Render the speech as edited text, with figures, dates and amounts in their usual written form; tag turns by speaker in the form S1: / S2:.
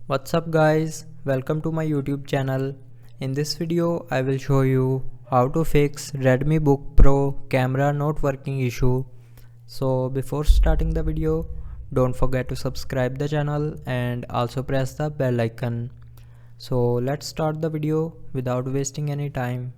S1: What's up guys, welcome to my YouTube channel. In this video I will show you how to fix Redmi Book Pro camera not working issue. So before starting the video, don't forget to subscribe the channel and also press the bell icon. So let's start the video without wasting any time.